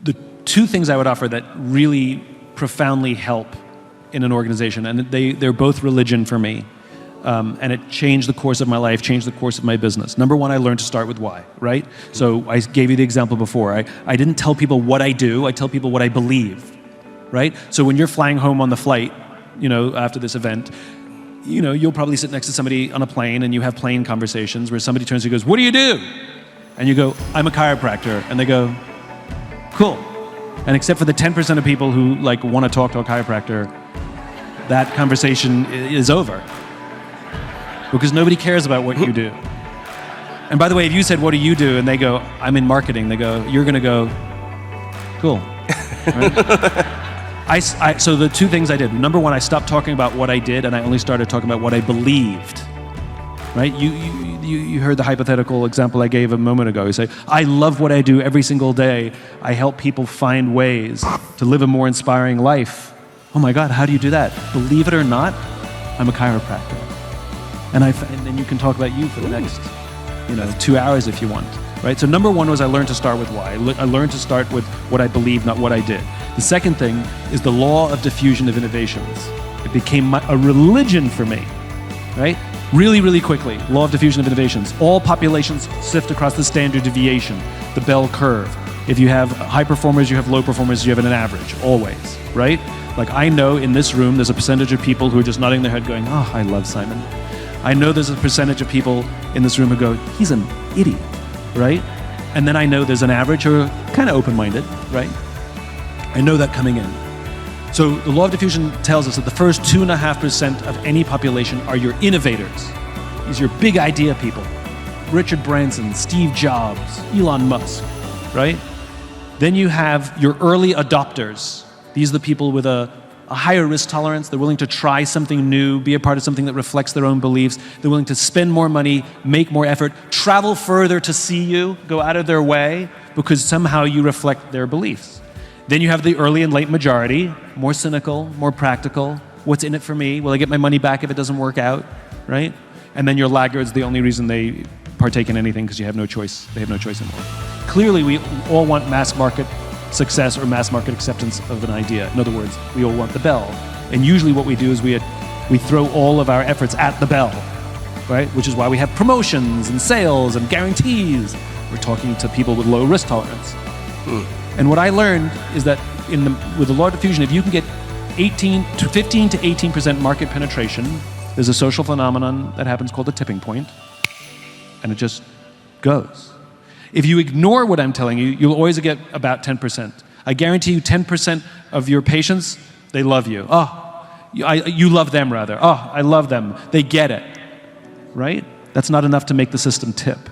the two things I would offer that really profoundly help in an organization, and they're both religion for me, and it changed the course of my life, changed the course of my business. Number one, I learned to start with why, right? So I gave you the example before. I didn't tell people what I do, I tell people what I believe, right? So when you're flying home on the flight, after this event, you'll probably sit next to somebody on a plane and you have plane conversations where somebody turns to you and goes, "What do you do?" And you go, "I'm a chiropractor." And they go, "Cool." And except for the 10% of people who want to talk to a chiropractor, that conversation is over. Because nobody cares about what you do. And by the way, if you said, "What do you do?" and they go, "I'm in marketing," they go, you're going to go, "Cool." Right? So the two things I did. Number one, I stopped talking about what I did and I only started talking about what I believed. Right? You heard the hypothetical example I gave a moment ago. You say, "I love what I do every single day. I help people find ways to live a more inspiring life." Oh my God, how do you do that? Believe it or not, I'm a chiropractor. And then you can talk about you for the next 2 hours if you want. Right? So number one was I learned to start with why. I learned to start with what I believe, not what I did. The second thing is the law of diffusion of innovations. It became a religion for me. Right? Really, really quickly, law of diffusion of innovations. All populations sift across the standard deviation, the bell curve. If you have high performers, you have low performers, you have an average, always, right? I know in this room, there's a percentage of people who are just nodding their head going, "Oh, I love Simon." I know there's a percentage of people in this room who go, "He's an idiot," right? And then I know there's an average who are kind of open-minded, right? I know that coming in. So the law of diffusion tells us that the first 2.5% of any population are your innovators. These are your big idea people. Richard Branson, Steve Jobs, Elon Musk, right? Then you have your early adopters. These are the people with a higher risk tolerance. They're willing to try something new, be a part of something that reflects their own beliefs. They're willing to spend more money, make more effort, travel further to see you, go out of their way, because somehow you reflect their beliefs. Then you have the early and late majority, more cynical, more practical. What's in it for me? Will I get my money back if it doesn't work out, right? And then your laggards, the only reason they partake in anything because you have no choice. They have no choice anymore. Clearly, we all want mass market success or mass market acceptance of an idea. In other words, we all want the bell. And usually what we do is we throw all of our efforts at the bell, right? Which is why we have promotions and sales and guarantees. We're talking to people with low risk tolerance. And what I learned is that with the law of diffusion, if you can get 15 to 18% market penetration, there's a social phenomenon that happens called the tipping point, and it just goes. If you ignore what I'm telling you, you'll always get about 10%. I guarantee you 10% of your patients, they love you. Oh, you love them rather. Oh, I love them. They get it, right? That's not enough to make the system tip.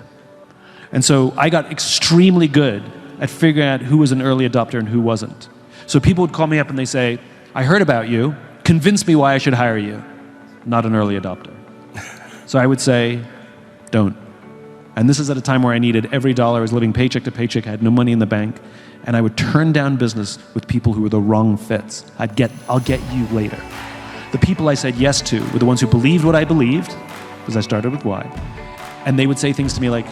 And so I got extremely good at figuring out who was an early adopter and who wasn't. So people would call me up and they say, "I heard about you, convince me why I should hire you." Not an early adopter. So I would say, "Don't." And this is at a time where I needed every dollar. I was living paycheck to paycheck. I had no money in the bank. And I would turn down business with people who were the wrong fits. I'll get you later. The people I said yes to were the ones who believed what I believed, because I started with why. And they would say things to me like,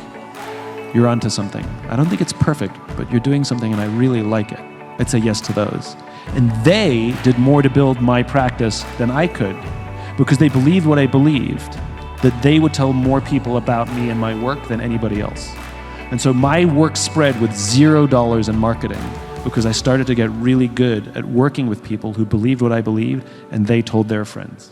"You're onto something. I don't think it's perfect, but you're doing something and I really like it." I'd say yes to those. And they did more to build my practice than I could, because they believed what I believed, that they would tell more people about me and my work than anybody else. And so my work spread with $0 in marketing, because I started to get really good at working with people who believed what I believed, and they told their friends.